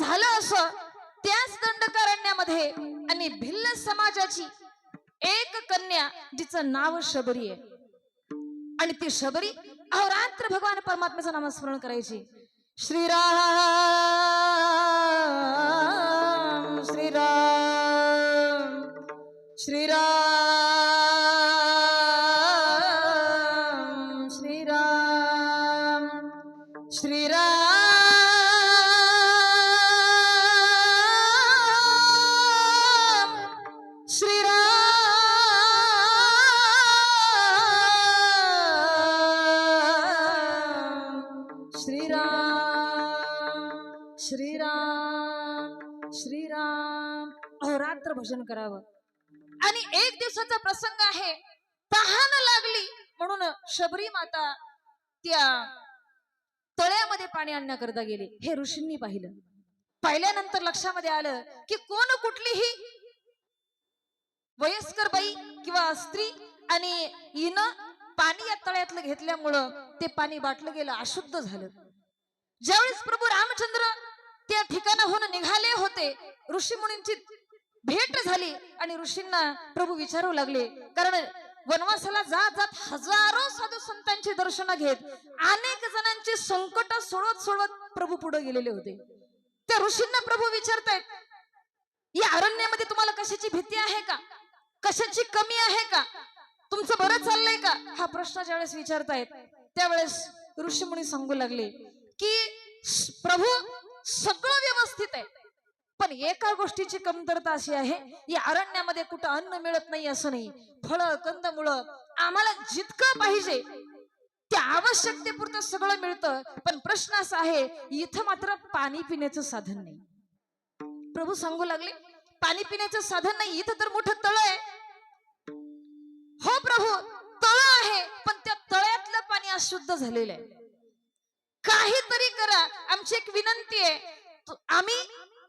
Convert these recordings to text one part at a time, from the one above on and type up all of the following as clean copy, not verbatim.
झालं असं त्याच दंडकारण्यामध्ये आणि भिल्ल समाजाची एक कन्या जिचं नाव शबरी आहे आणि ती शबरी अहोरात्र भगवान परमात्म्याचं नामस्मरण करायची. श्रीराम श्रीराम श्रीराम श्रीराम श्रीराम श्रीराम श्रीराम श्रीराम अहोरात्र भजन करावं. आणि एक दिवसाचा प्रसंग आहे. तहान लागली म्हणून शबरी माता त्या तळ्यामध्ये पाणी आणण्याकरता गेली. हे ऋषींनी पाहिलं. पाहिल्यानंतर लक्षामध्ये आलं की कोण कुठलीही वयस्कर बाई किंवा स्त्री आणि हिनं पाणी या तळ्यातलं घेतल्यामुळं ते पाणी बाटलं गेलं, अशुद्ध झालं. ज्यावेळेस प्रभू रामचंद्र त्या ठिकाणाहून निघाले होते, ऋषी मुनींची भेट झाली आणि ऋषींना प्रभू विचारू लागले. कारण वनवासाला जात जात हजारो साधू संतांची दर्शन घेत अनेक जणांची संकट सोडवत सोडवत प्रभू पुढे गेलेले होते. त्या ऋषींना प्रभू विचारतायत, या अरण्यामध्ये तुम्हाला कशाची भीती आहे का? कशाची कमी आहे का? तुमचं बरं चाललंय का? हा प्रश्न ज्यावेळेस विचारतायत त्यावेळेस ऋषी मुनी सांगू लागले की प्रभू सगळं व्यवस्थित आहे, पण एका गोष्टीची कमतरता अशी आहे, या अरण्यामध्ये कुठं अन्न मिळत नाही असं नाही. फळं कंदमुळं आम्हाला जितकं पाहिजे त्या आवश्यकतेपुरतं सगळं मिळतं, पण प्रश्न असा आहे इथं मात्र पाणी पिण्याचं साधन नाही. प्रभू सांगू लागले, पाणी पिण्याचं साधन नाही, इथं तर मोठं तळ आहे. हो प्रभू, तळ आहे, पण त्या तळ्यातलं पाणी अशुद्ध झालेलं आहे. काहीतरी करा, आमची एक विनंती आहे. आम्ही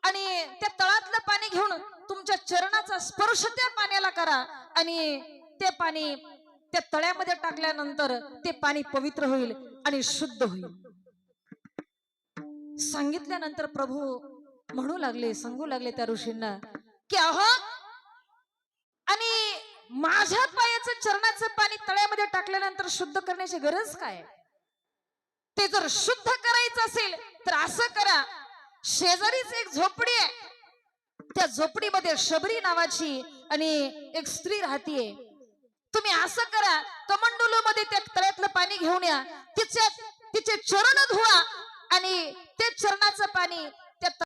आणि त्या तळातलं पाणी घेऊन तुमच्या चरणाचा स्पर्श त्या पाण्याला करा आणि ते पाणी त्या तळ्यामध्ये टाकल्यानंतर ते पाणी पवित्र होईल आणि शुद्ध होईल. सांगितल्यानंतर प्रभू म्हणू लागले, सांगू लागले त्या ऋषींना की अहो, आणि माझ्या पायाचं चरणाचं पाणी तळ्यामध्ये टाकल्यानंतर शुद्ध करण्याची गरज काय? ते जर शुद्ध करायचं असेल तर असं करा, शेजारीच एक झोपडी आहे, त्या झोपडीमध्ये शबरी नावाची आणि एक स्त्री राहतीये. तुम्ही असं करा, कमंडलू मध्ये त्या तळ्यातलं पाणी घेऊन या, तिचे चरण धुवा आणि ते चरणाचं पाणी त्या